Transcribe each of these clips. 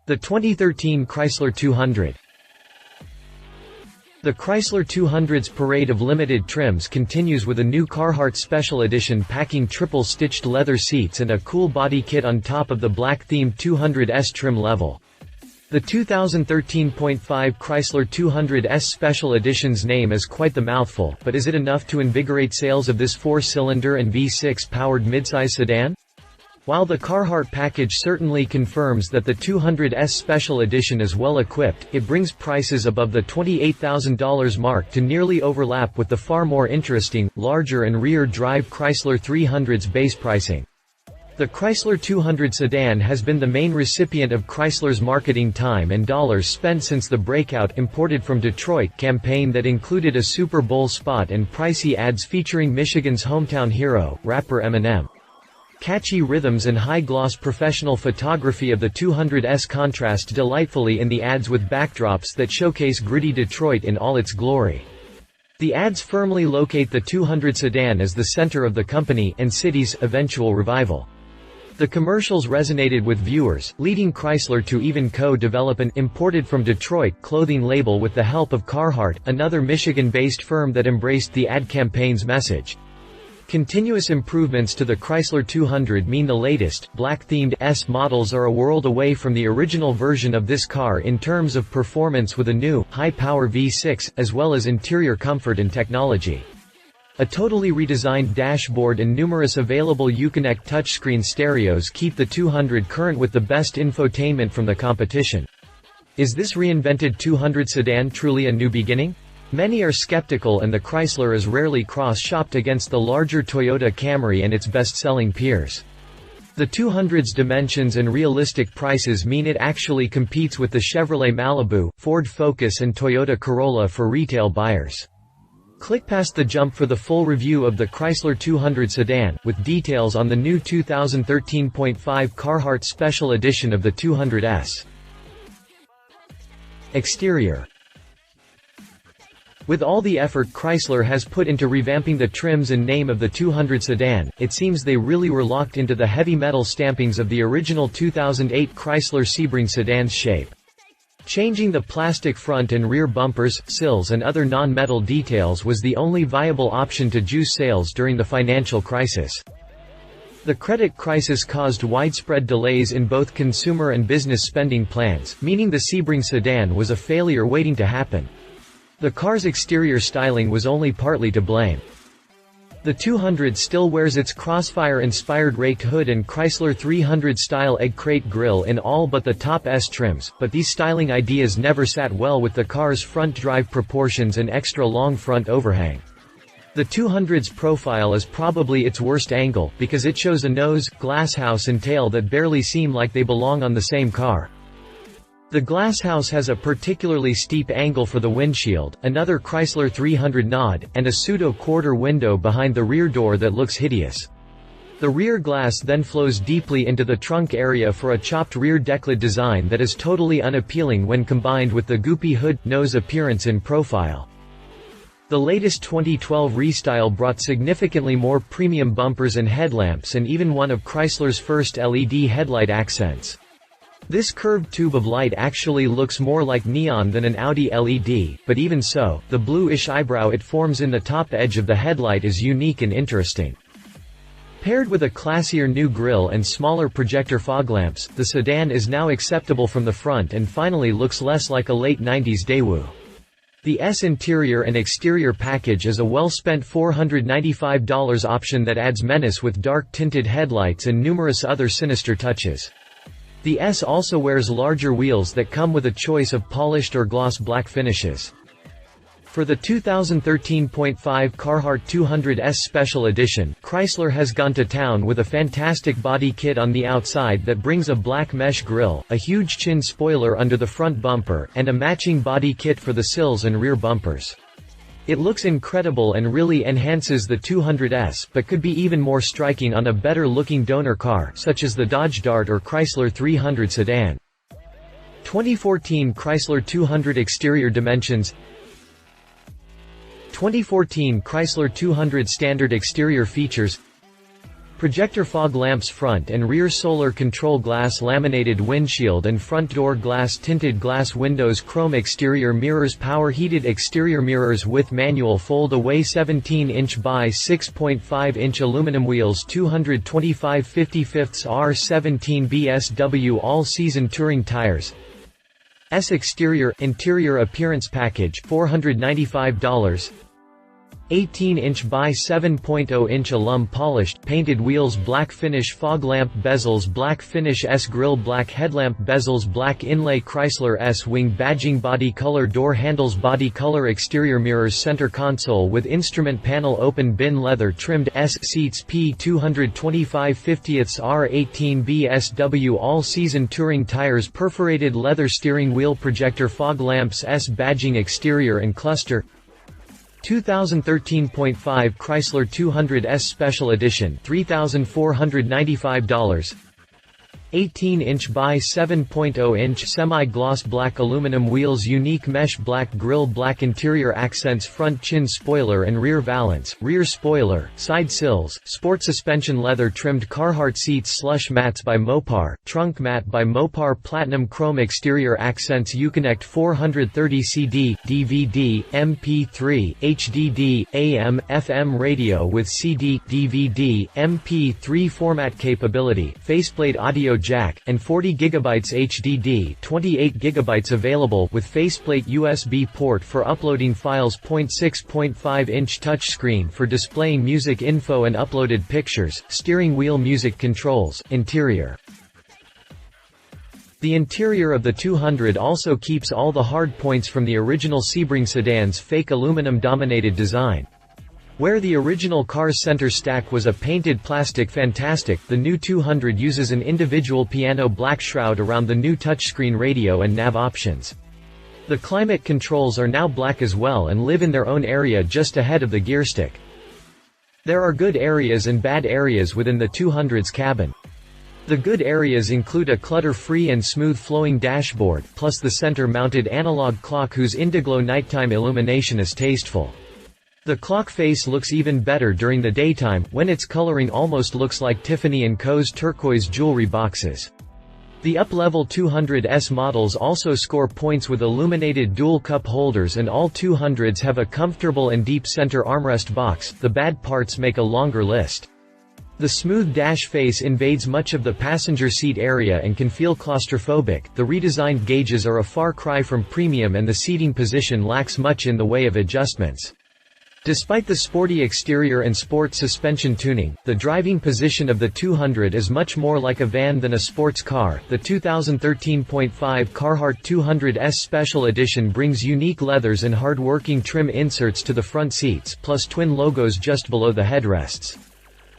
The 2013 Chrysler 200. The Chrysler 200's parade of limited trims continues with a new Carhartt Special Edition packing triple-stitched leather seats and a cool body kit on top of the black-themed 200S trim level. The 2013.5 Chrysler 200S Special Edition's name is quite the mouthful, but is it enough to invigorate sales of this 4-cylinder and V6-powered midsize sedan? While the Carhartt package certainly confirms that the 200S Special Edition is well equipped, it brings prices above the $28,000 mark to nearly overlap with the far more interesting, larger and rear-drive Chrysler 300's base pricing. The Chrysler 200 sedan has been the main recipient of Chrysler's marketing time and dollars spent since the Breakout, imported from Detroit campaign that included a Super Bowl spot and pricey ads featuring Michigan's hometown hero, rapper Eminem. Catchy rhythms and high-gloss professional photography of the 200S contrast delightfully in the ads with backdrops that showcase gritty Detroit in all its glory. The ads firmly locate the 200 sedan as the center of the company and city's eventual revival. The commercials resonated with viewers, leading Chrysler to even co-develop an imported from Detroit clothing label with the help of Carhartt, another Michigan-based firm that embraced the ad campaign's message. Continuous improvements to the Chrysler 200 mean the latest, black-themed S models are a world away from the original version of this car in terms of performance, with a new, high-power V6, as well as interior comfort and technology. A totally redesigned dashboard and numerous available Uconnect touchscreen stereos keep the 200 current with the best infotainment from the competition. Is this reinvented 200 sedan truly a new beginning? Many are skeptical, and the Chrysler is rarely cross-shopped against the larger Toyota Camry and its best-selling peers. The 200's dimensions and realistic prices mean it actually competes with the Chevrolet Malibu, Ford Focus and Toyota Corolla for retail buyers. Click past the jump for the full review of the Chrysler 200 sedan, with details on the new 2013.5 Carhartt Special Edition of the 200S. Exterior. With all the effort Chrysler has put into revamping the trims and name of the 200 sedan, it seems they really were locked into the heavy metal stampings of the original 2008 Chrysler Sebring sedan's shape. Changing the plastic front and rear bumpers, sills and other non-metal details was the only viable option to juice sales during the financial crisis. The credit crisis caused widespread delays in both consumer and business spending plans, meaning the Sebring sedan was a failure waiting to happen. The car's exterior styling was only partly to blame. The 200 still wears its Crossfire-inspired raked hood and Chrysler 300-style egg crate grille in all but the top S trims, but these styling ideas never sat well with the car's front drive proportions and extra-long front overhang. The 200's profile is probably its worst angle, because it shows a nose, glasshouse and tail that barely seem like they belong on the same car. The glasshouse has a particularly steep angle for the windshield, another Chrysler 300 nod, and a pseudo-quarter window behind the rear door that looks hideous. The rear glass then flows deeply into the trunk area for a chopped rear decklid design that is totally unappealing when combined with the goopy hood-nose appearance in profile. The latest 2012 restyle brought significantly more premium bumpers and headlamps and even one of Chrysler's first LED headlight accents. This curved tube of light actually looks more like neon than an Audi LED, but even so, the bluish eyebrow it forms in the top edge of the headlight is unique and interesting. Paired with a classier new grille and smaller projector fog lamps, the sedan is now acceptable from the front and finally looks less like a late 90s Daewoo. The S interior and exterior package is a well-spent $495 option that adds menace with dark-tinted headlights and numerous other sinister touches. The S also wears larger wheels that come with a choice of polished or gloss black finishes. For the 2013.5 Carhartt 200S Special Edition, Chrysler has gone to town with a fantastic body kit on the outside that brings a black mesh grille, a huge chin spoiler under the front bumper, and a matching body kit for the sills and rear bumpers. It looks incredible and really enhances the 200S, but could be even more striking on a better-looking donor car, such as the Dodge Dart or Chrysler 300 sedan. 2014 Chrysler 200 exterior dimensions. 2014 Chrysler 200 standard exterior features. Projector fog lamps, front and rear solar control glass, laminated windshield and front door glass, tinted glass windows, chrome exterior mirrors, power heated exterior mirrors with manual fold away, 17-inch by 6.5-inch aluminum wheels, 225 55ths R17 BSW all-season touring tires. Interior appearance package, $495. 18-inch by 7.0-inch alum polished, painted wheels, black finish, fog lamp bezels, black finish, S-grille, black headlamp bezels, black inlay, Chrysler S-wing badging, body color, door handles, body color, exterior mirrors, center console with instrument panel, open bin, leather trimmed S-seats, P225 50ths R18 BSW all-season touring tires, perforated leather steering wheel, projector fog lamps, S-badging, exterior and cluster. 2013.5 Chrysler 200S Special Edition, $3,495. 18-inch by 7.0-inch semi-gloss black aluminum wheels, unique mesh black grille, black interior accents, front chin spoiler and rear valance, rear spoiler, side sills, sport suspension, leather trimmed Carhartt seats, slush mats by Mopar, trunk mat by Mopar, platinum chrome exterior accents, Uconnect 430 CD, DVD, MP3, HDD, AM, FM radio with CD, DVD, MP3 format capability, faceplate audio jack, and 40 GB HDD, 28 GB available with faceplate USB port for uploading files. 6.5-inch touchscreen for displaying music info and uploaded pictures, steering wheel, music controls, interior. The interior of the 200 also keeps all the hard points from the original Sebring sedan's fake aluminum-dominated design. Where the original car's center stack was a painted plastic fantastic, the new 200 uses an individual piano black shroud around the new touchscreen radio and nav options. The climate controls are now black as well and live in their own area just ahead of the gearstick. There are good areas and bad areas within the 200's cabin. The good areas include a clutter-free and smooth-flowing dashboard, plus the center-mounted analog clock whose indiglow nighttime illumination is tasteful. The clock face looks even better during the daytime, when its coloring almost looks like Tiffany & Co.'s turquoise jewelry boxes. The up-level 200S models also score points with illuminated dual cup holders, and all 200s have a comfortable and deep center armrest box. The bad parts make a longer list. The smooth dash face invades much of the passenger seat area and can feel claustrophobic. The redesigned gauges are a far cry from premium and the seating position lacks much in the way of adjustments. Despite the sporty exterior and sport suspension tuning, the driving position of the 200 is much more like a van than a sports car. The 2013.5 Carhartt 200S Special Edition brings unique leathers and hard-working trim inserts to the front seats, plus twin logos just below the headrests.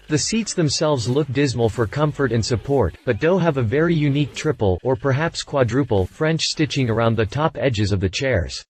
The seats themselves look dismal for comfort and support, but do have a very unique triple, or perhaps quadruple, French stitching around the top edges of the chairs.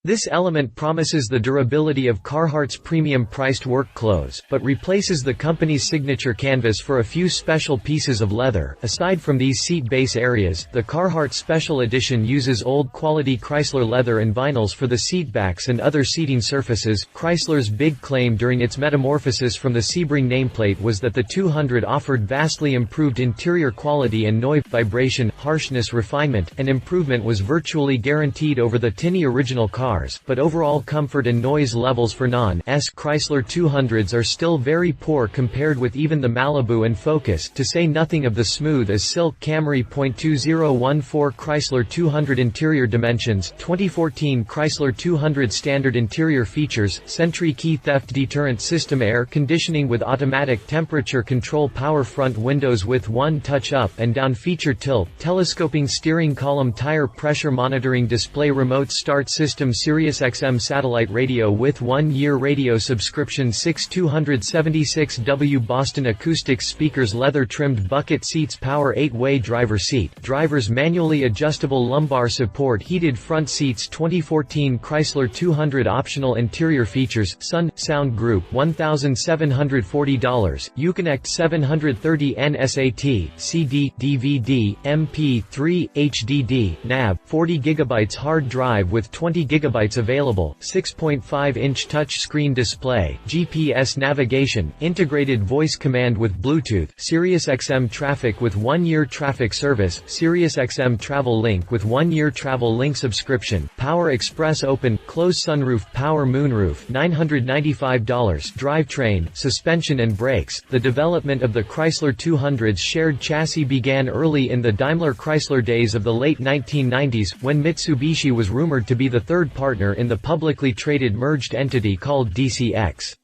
This element promises the durability of Carhartt's premium-priced work clothes, but replaces the company's signature canvas for a few special pieces of leather. Aside from these seat base areas, the Carhartt Special Edition uses old-quality Chrysler leather and vinyls for the seat backs and other seating surfaces. Chrysler's big claim during its metamorphosis from the Sebring nameplate was that the 200 offered vastly improved interior quality and noise, vibration, harshness, refinement, and improvement was virtually guaranteed over the tinny original car. But overall comfort and noise levels for non-S Chrysler 200s are still very poor compared with even the Malibu and Focus, to say nothing of the smooth as silk Camry. 2014 Chrysler 200 interior dimensions, 2014 Chrysler 200 standard interior features, Sentry key theft deterrent system, air conditioning with automatic temperature control, power front windows with one touch up and down feature, tilt, telescoping steering column, tire pressure monitoring display, remote start system, SiriusXM satellite radio with 1-year radio subscription, 6276W Boston acoustics speakers, leather-trimmed bucket seats, power 8-way driver seat, driver's manually adjustable lumbar support, heated front seats. 2014 Chrysler 200 optional interior features, sound group $1,740, Uconnect 730N SAT, CD, DVD, MP3, HDD, NAV, 40 GB hard drive with 20 GB GB available, 6.5-inch touch-screen display, GPS navigation, integrated voice command with Bluetooth, SiriusXM traffic with 1-year traffic service, SiriusXM Travel Link with 1-year Travel Link subscription, Power Express open, close sunroof, power moonroof, $995, drivetrain, suspension and brakes. The development of the Chrysler 200's shared chassis began early in the Daimler-Chrysler days of the late 1990s, when Mitsubishi was rumored to be the third partner in the publicly traded merged entity called DCX.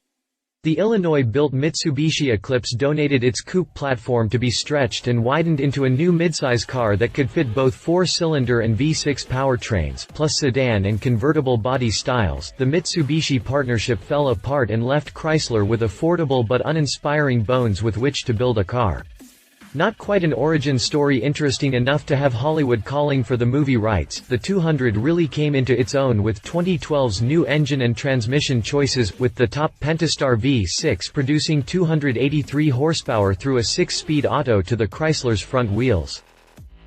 The Illinois-built Mitsubishi Eclipse donated its coupe platform to be stretched and widened into a new midsize car that could fit both 4-cylinder and V6 powertrains, plus sedan and convertible body styles. The Mitsubishi partnership fell apart and left Chrysler with affordable but uninspiring bones with which to build a car. Not quite an origin story interesting enough to have Hollywood calling for the movie rights. The 200 really came into its own with 2012's new engine and transmission choices, with the top Pentastar V6 producing 283 horsepower through a 6-speed auto to the Chrysler's front wheels.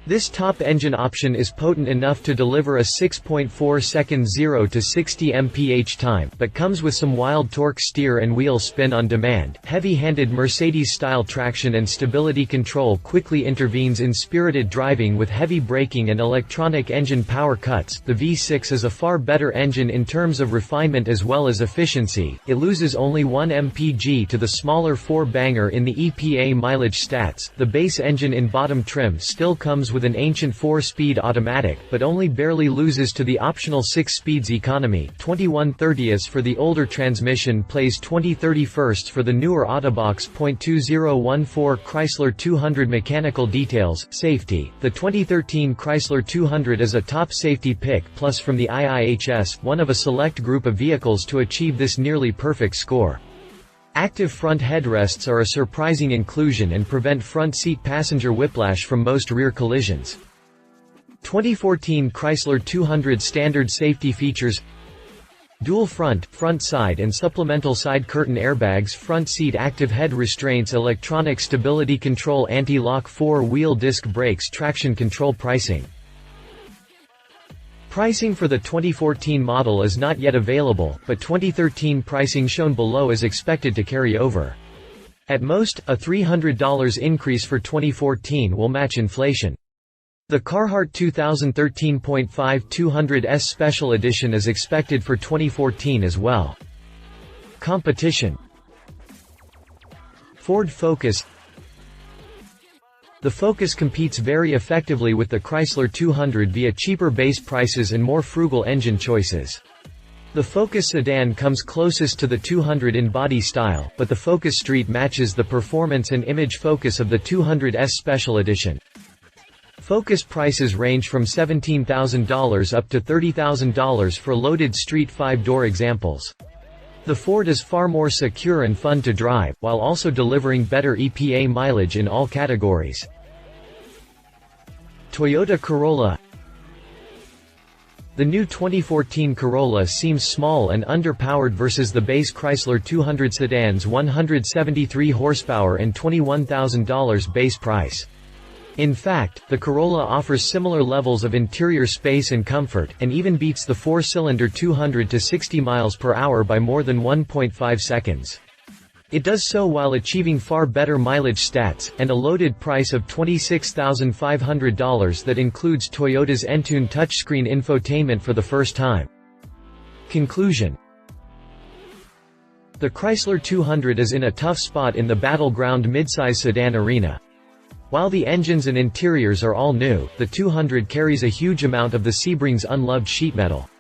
This top engine option is potent enough to deliver a 6.4-second 0 to 60 mph time, but comes with some wild torque steer and wheel spin on demand. Heavy-handed Mercedes-style traction and stability control quickly intervenes in spirited driving with heavy braking and electronic engine power cuts. The V6 is a far better engine in terms of refinement as well as efficiency. It loses only 1 mpg to the smaller 4-banger in the EPA mileage stats. The base engine in bottom trim still comes with an ancient 4-speed automatic, but only barely loses to the optional 6 speeds economy. 21/30ths for the older transmission plays 20/31 for the newer Autobox. 2014 Chrysler 200 mechanical details, safety. The 2013 Chrysler 200 is a top safety pick plus from the IIHS, one of a select group of vehicles to achieve this nearly perfect score. Active front headrests are a surprising inclusion and prevent front seat passenger whiplash from most rear collisions. 2014 Chrysler 200 standard safety features: dual front side and supplemental side curtain airbags, front seat active head restraints, electronic stability control, anti-lock 4-wheel disc brakes, traction control. Pricing for the 2014 model is not yet available, but 2013 pricing shown below is expected to carry over. At most, a $300 increase for 2014 will match inflation. The Carhartt 2013.5 200S Special Edition is expected for 2014 as well. Competition: Ford Focus. The Focus competes very effectively with the Chrysler 200 via cheaper base prices and more frugal engine choices. The Focus sedan comes closest to the 200 in body style, but the Focus Street matches the performance and image Focus of the 200S Special Edition. Focus prices range from $17,000 up to $30,000 for loaded street 5-door examples. The Ford is far more secure and fun to drive, while also delivering better EPA mileage in all categories. Toyota Corolla. The new 2014 Corolla seems small and underpowered versus the base Chrysler 200 sedan's 173 horsepower and $21,000 base price. In fact, the Corolla offers similar levels of interior space and comfort, and even beats the 4-cylinder 200 to 60 miles per hour by more than 1.5 seconds. It does so while achieving far better mileage stats, and a loaded price of $26,500 that includes Toyota's Entune touchscreen infotainment for the first time. Conclusion: the Chrysler 200 is in a tough spot in the battleground midsize sedan arena. While the engines and interiors are all new, the 200 carries a huge amount of the Sebring's unloved sheet metal.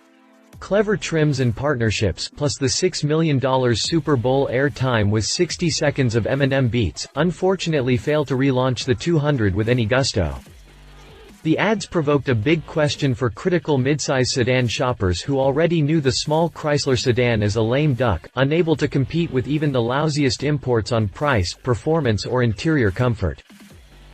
Clever trims and partnerships, plus the $6 million Super Bowl airtime with 60 seconds of Eminem beats, unfortunately fail to relaunch the 200 with any gusto. The ads provoked a big question for critical midsize sedan shoppers who already knew the small Chrysler sedan as a lame duck, unable to compete with even the lousiest imports on price, performance or interior comfort.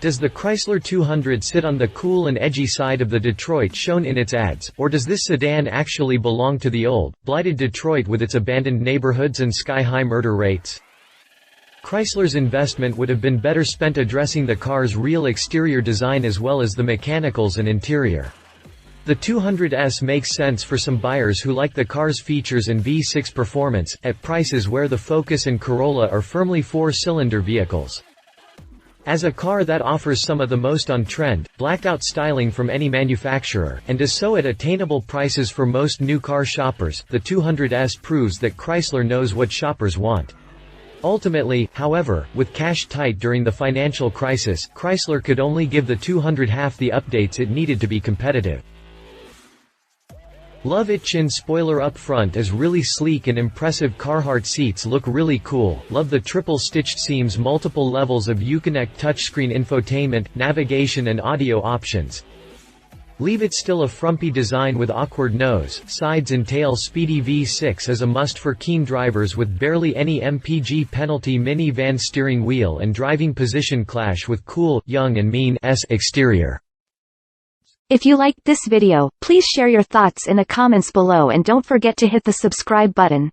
Does the Chrysler 200 sit on the cool and edgy side of the Detroit shown in its ads, or does this sedan actually belong to the old, blighted Detroit with its abandoned neighborhoods and sky-high murder rates? Chrysler's investment would have been better spent addressing the car's real exterior design as well as the mechanicals and interior. The 200S makes sense for some buyers who like the car's features and V6 performance, at prices where the Focus and Corolla are firmly four-cylinder vehicles. As a car that offers some of the most on-trend, blacked-out styling from any manufacturer, and does so at attainable prices for most new car shoppers, the 200S proves that Chrysler knows what shoppers want. Ultimately, however, with cash tight during the financial crisis, Chrysler could only give the 200 half the updates it needed to be competitive. Love it. Chin spoiler up front is really sleek and impressive. Carhartt seats look really cool. Love the triple stitched seams. Multiple levels of Uconnect touchscreen infotainment, navigation and audio options. Leave it still a frumpy design with awkward nose, sides and tail. Speedy V6 is a must for keen drivers with barely any MPG penalty. Minivan steering wheel and driving position clash with cool, young and mean exterior. If you liked this video, please share your thoughts in the comments below and don't forget to hit the subscribe button.